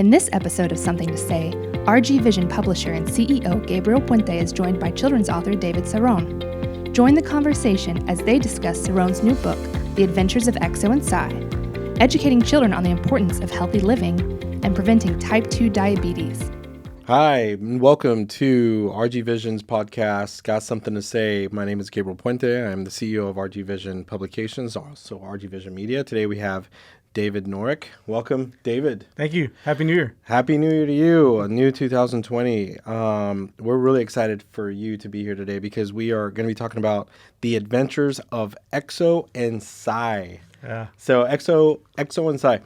In this episode of Something to Say, RGVision publisher and CEO Gabriel Puente is joined by children's author David Ceron. Join the conversation as they discuss Ceron's new book, The Adventures of Exo and Psi, educating children on the importance of healthy living and preventing type 2 diabetes. Hi, and welcome to RGVision's podcast, Got Something to Say. My name is Gabriel Puente. I'm the CEO of RGVision Publications, also RGVision Media. Today we have David Norick. Welcome, David. Thank you. Happy New Year. Happy New Year to you, a new 2020. We're really excited for you to be here today because we are going to be talking about the adventures of Exo and Psi. Yeah. So Exo and Psi.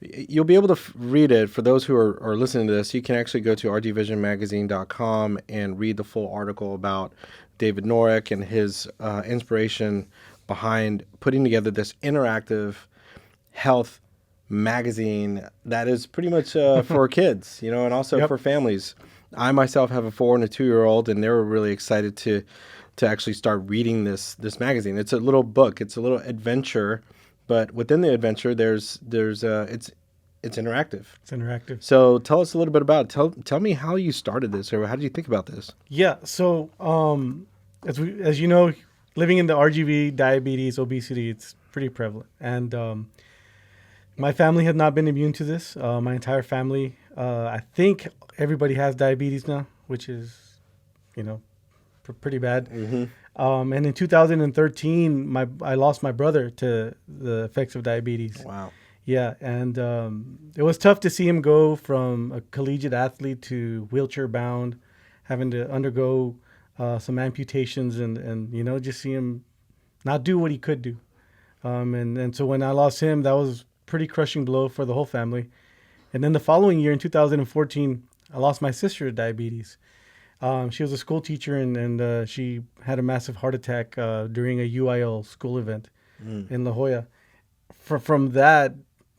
You'll be able to read it. For those who are listening to this, you can actually go to rgvisionmagazine.com and read the full article about David Norick and his inspiration behind putting together this interactive health magazine that is pretty much for kids, and also for families. I myself have a 4 and a 2-year-old, and they were really excited to actually start reading this magazine. It's a little book. It's a little adventure. But within the adventure, it's interactive. It's interactive. So tell us a little bit about it. Tell me how you started this, or how did you think about this? Yeah. So as you know, living in the RGV, diabetes, obesity, it's pretty prevalent. And my family had not been immune to this. My entire family, I think everybody has diabetes now, which is, pretty bad. Mm-hmm. And in 2013, I lost my brother to the effects of diabetes. Wow. Yeah, and it was tough to see him go from a collegiate athlete to wheelchair bound, having to undergo some amputations and just see him not do what he could do. And so when I lost him, that was a pretty crushing blow for the whole family. And then the following year, in 2014, I lost my sister to diabetes. She was a school teacher, and she had a massive heart attack during a UIL school event in La Jolla. From that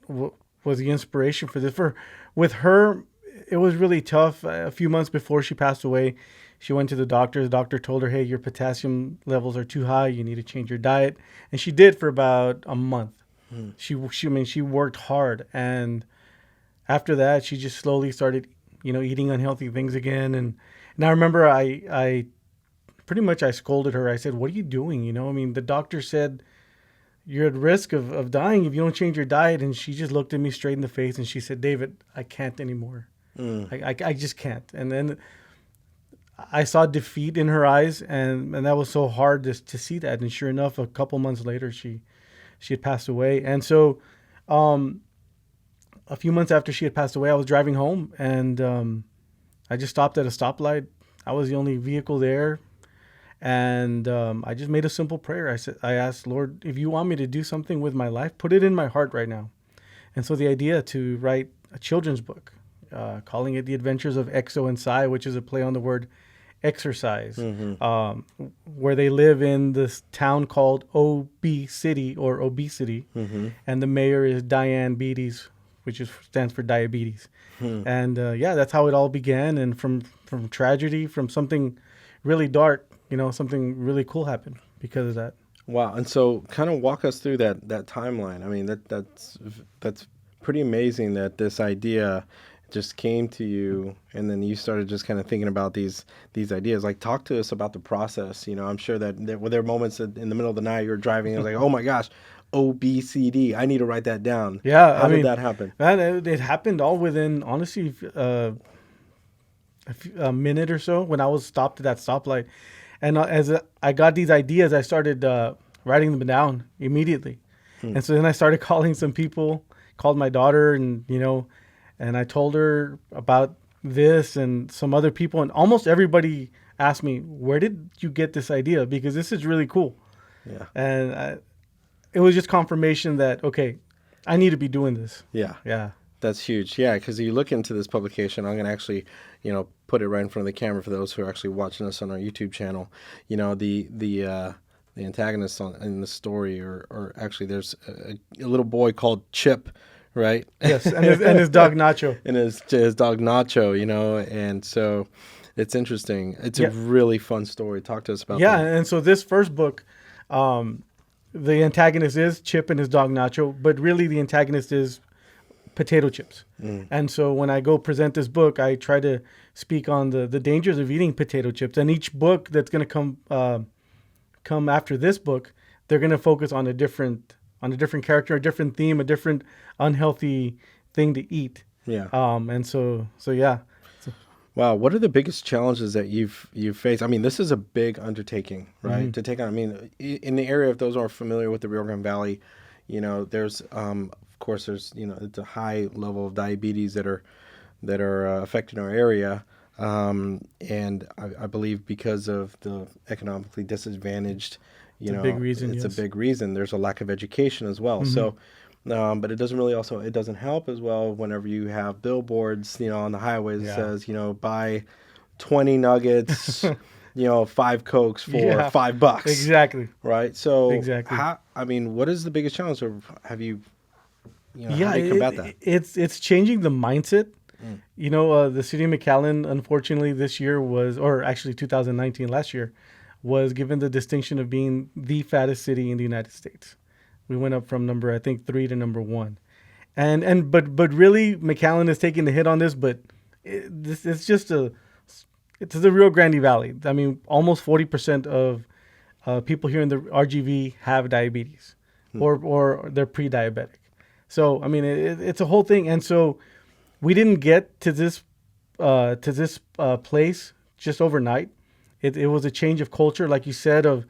was the inspiration for this. With her, it was really tough. A few months before she passed away, she went to the doctor. The doctor told her, hey, your potassium levels are too high. You need to change your diet. And she did for about a month. She worked hard. And after that, she just slowly started, eating unhealthy things again. And I remember I pretty much scolded her. I said, what are you doing? The doctor said you're at risk of dying if you don't change your diet. And she just looked at me straight in the face and she said, David, I can't anymore. I just can't. And then I saw defeat in her eyes, and that was so hard to see that. And sure enough, a couple months later, she had passed away. And so a few months after she had passed away, I was driving home, and I just stopped at a stoplight. I was the only vehicle there. And I just made a simple prayer. I asked, Lord, if you want me to do something with my life, put it in my heart right now. And so the idea to write a children's book, calling it The Adventures of Exo and Psi, which is a play on the word exercise, where they live in this town called Obesity. And the mayor is Diane Beatties, which stands for diabetes. And that's how it all began. And from tragedy, from something really dark, something really cool happened because of that. Wow. And so kind of walk us through that timeline. I mean, that's pretty amazing that this idea just came to you, and then you started just kind of thinking about these ideas. Like, talk to us about the process. I'm sure that there were moments that in the middle of the night you were driving and it was like, oh my gosh, OBCD, I need to write that down. Yeah. How did that happen? Man, it happened all within, honestly, a minute or so when I was stopped at that stoplight. And as I got these ideas, I started writing them down immediately. And so then I started calling some people, called my daughter, and, and I told her about this and some other people. And almost everybody asked me, where did you get this idea? Because this is really cool. Yeah. And it was just confirmation that, okay, I need to be doing this. Yeah. Yeah. That's huge. Yeah, because you look into this publication, I'm going to actually, put it right in front of the camera for those who are actually watching us on our YouTube channel. The antagonists in the story, or actually there's a little boy called Chip, right? Yes, and his dog Nacho. And his dog Nacho, and so it's interesting. It's a really fun story. Talk to us about that. Yeah, and so this first book, the antagonist is Chip and his dog Nacho, but really the antagonist is potato chips. And so when I go present this book, I try to speak on the dangers of eating potato chips. And each book that's going to come after this book, they're going to focus on a different character, a different theme, a different unhealthy thing to eat. Yeah. And so yeah. Wow, what are the biggest challenges that you've faced? I mean, this is a big undertaking, right? To take on. I mean, in the area, if those aren't familiar with the Rio Grande Valley, there's of course there's it's a high level of diabetes that are affecting our area, and I believe because of the economically disadvantaged, It's a big reason. it's a big reason. There's a lack of education as well. So. But it doesn't help as well whenever you have billboards, on the highway that says, buy 20 nuggets, 5 Cokes for $5. Exactly. Right. So exactly. What is the biggest challenge, or have you, how do you combat that? It's changing the mindset. The city of McAllen, unfortunately, this year or actually 2019, last year, was given the distinction of being the fattest city in the United States. We went up from number, I think, 3 to number 1, but really McAllen is taking the hit on this. But it's the Rio Grande Valley. I mean, almost 40% of people here in the RGV have diabetes, or they're pre-diabetic. So I mean, it's a whole thing. And so we didn't get to this place just overnight. It was a change of culture, like you said, of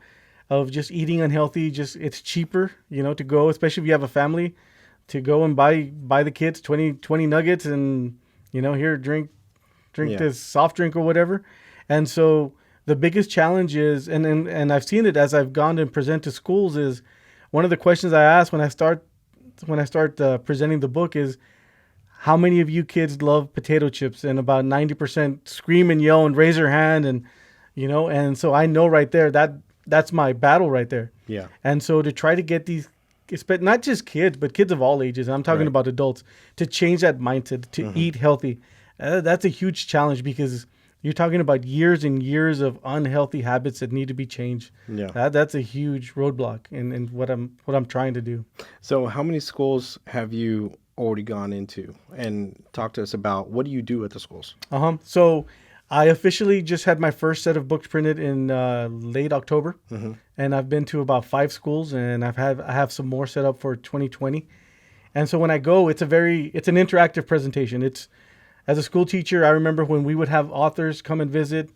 just eating unhealthy. Just it's cheaper, to go, especially if you have a family, to go and buy the kids 20 nuggets and here drink this soft drink or whatever. And so the biggest challenge is, and I've seen it as I've gone and present to schools, is one of the questions I ask when I start presenting the book is, how many of you kids love potato chips? And about 90% scream and yell and raise their hand, and and so I know right there that's my battle right there. Yeah. And so to try to get these, not just kids, but kids of all ages, I'm talking about adults, to change that mindset, to eat healthy, that's a huge challenge, because you're talking about years and years of unhealthy habits that need to be changed. Yeah. That's a huge roadblock in what I'm trying to do. So how many schools have you already gone into? And talk to us about, what do you do at the schools? So I officially just had my first set of books printed in late October, and I've been to about 5 schools, and I have some more set up for 2020. And so when I go, it's an interactive presentation. It's, as a school teacher, I remember when we would have authors come and visit,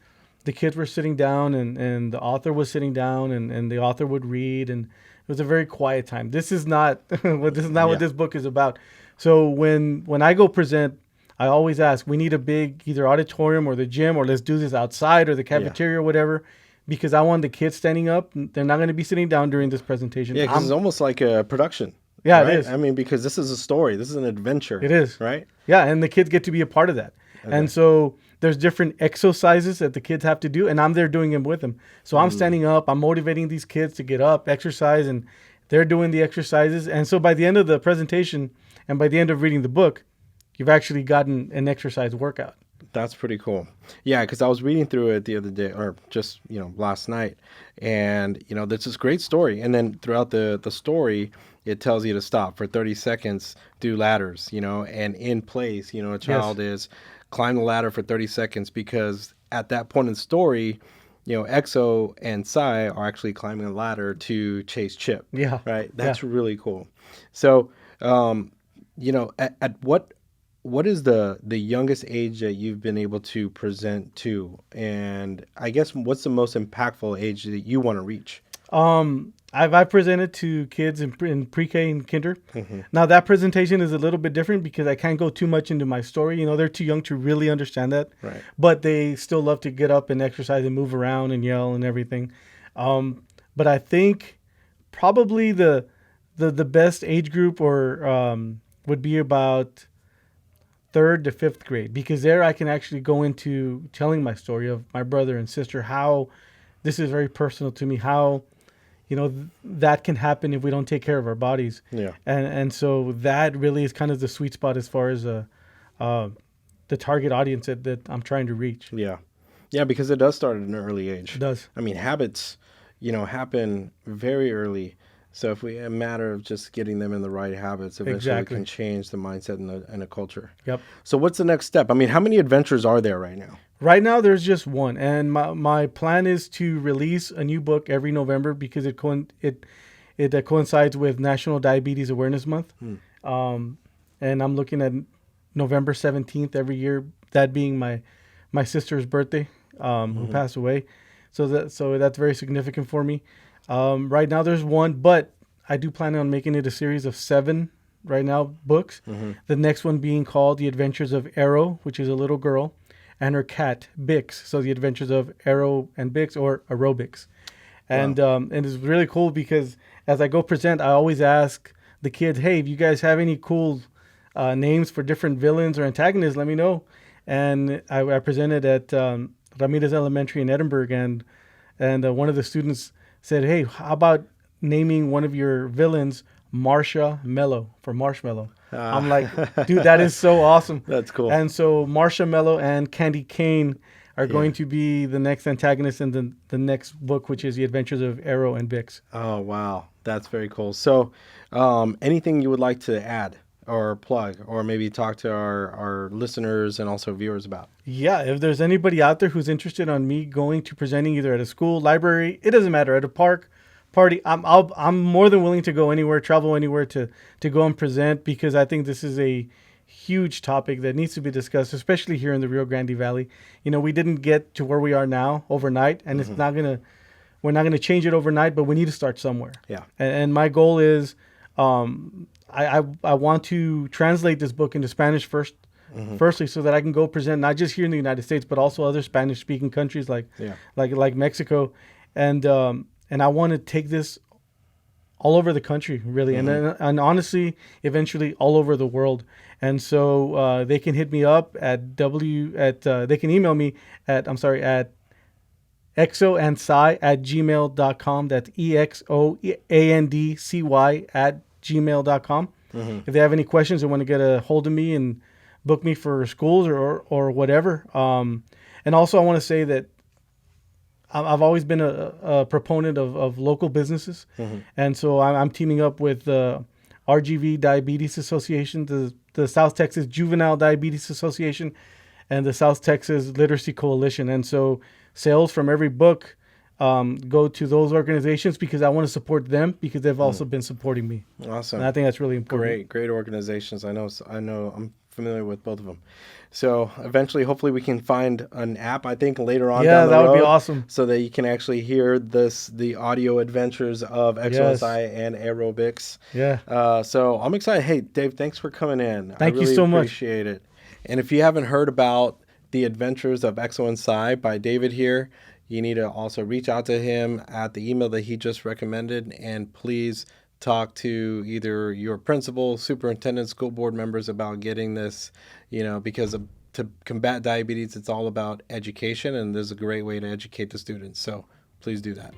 the kids were sitting down, and the author was sitting down, and the author would read, and it was a very quiet time. This is not what this book is about. So when I go present, I always ask, we need a big either auditorium or the gym, or let's do this outside or the cafeteria or whatever, because I want the kids standing up. They're not going to be sitting down during this presentation. Yeah, because it's almost like a production. Yeah, right? It is. I mean, because this is a story. This is an adventure. It is. Right? Yeah, and the kids get to be a part of that. Okay. And so there's different exercises that the kids have to do, and I'm there doing them with them. So I'm standing up. I'm motivating these kids to get up, exercise, and they're doing the exercises. And so by the end of the presentation and by the end of reading the book, you've actually gotten an exercise workout. That's pretty cool. Yeah, because I was reading through it the other day, or just, last night. And, there's this great story. And then throughout the story, it tells you to stop for 30 seconds, do ladders, and in place, a child is climb the ladder for 30 seconds, because at that point in the story, Exo and Sai are actually climbing a ladder to chase Chip. Yeah. Right? That's really cool. So, at what is the youngest age that you've been able to present to? And I guess what's the most impactful age that you want to reach? I've presented to kids in pre-K and kinder. Now that presentation is a little bit different because I can't go too much into my story. They're too young to really understand that. Right. But they still love to get up and exercise and move around and yell and everything. But I think probably the best age group would be about 3rd to 5th grade, because there I can actually go into telling my story of my brother and sister, how this is very personal to me, how that can happen if we don't take care of our bodies. Yeah. And so that really is kind of the sweet spot as far as the target audience that I'm trying to reach. Yeah. Yeah, because it does start at an early age. It does. I mean, habits, happen very early. So if a matter of just getting them in the right habits, eventually Exactly. we can change the mindset and the culture. Yep. So what's the next step? I mean, how many adventures are there right now? Right now, there's just one, and my plan is to release a new book every November because it coincides with National Diabetes Awareness Month, and I'm looking at November 17th every year. That being my sister's birthday, who passed away, so that's very significant for me. Right now, there's one, but I do plan on making it a series of 7 right now books. The next one being called The Adventures of Arrow, which is a little girl, and her cat Bix. So The Adventures of Arrow and Bix, or Aerobics. And and it's really cool because as I go present, I always ask the kids, hey, if you guys have any cool names for different villains or antagonists, let me know. And I presented at Ramirez Elementary in Edinburgh, and one of the students said, hey, how about naming one of your villains Marsha Mello for Marshmallow? I'm like, dude, that is so awesome. That's cool. And so Marsha Mello and Candy Cane are going to be the next antagonist in the next book, which is The Adventures of Arrow and Bix. Oh, wow. That's very cool. So anything you would like to add or plug or maybe talk to our listeners and also viewers about? Yeah, if there's anybody out there who's interested on me going to presenting either at a school, library, it doesn't matter, at a park, party, I'm more than willing to go anywhere, travel anywhere to go and present, because I think this is a huge topic that needs to be discussed, especially here in the Rio Grande Valley. You know, we didn't get to where we are now overnight, and we're not gonna change it overnight, but we need to start somewhere. Yeah. And my goal is, I want to translate this book into Spanish firstly, so that I can go present not just here in the United States, but also other Spanish-speaking countries like Mexico, and I want to take this all over the country, really, and honestly, eventually all over the world. And so they can hit me up at they can email me at exoandcy@gmail.com. That's exoandcy@gmail.com. If they have any questions or want to get a hold of me and book me for schools or whatever. And also I want to say that I've always been a proponent of local businesses. And so I'm teaming up with the RGV Diabetes Association, the South Texas Juvenile Diabetes Association, and the South Texas Literacy Coalition. And so sales from every book go to those organizations because I want to support them because they've also been supporting me. Awesome. And I think that's really important. Great organizations. I know I'm familiar with both of them. So eventually, hopefully we can find an app, I think, later on down the road. That would be awesome. So that you can actually hear the audio adventures of XOSI and Aerobics. Yeah. So I'm excited. Hey, Dave, thanks for coming in. Thank you so much. Appreciate it. And if you haven't heard about The Adventures of Exo and Psy by David here, you need to also reach out to him at the email that he just recommended, and please talk to either your principal, superintendent, school board members about getting this, because to combat diabetes, it's all about education, and there's a great way to educate the students. So please do that.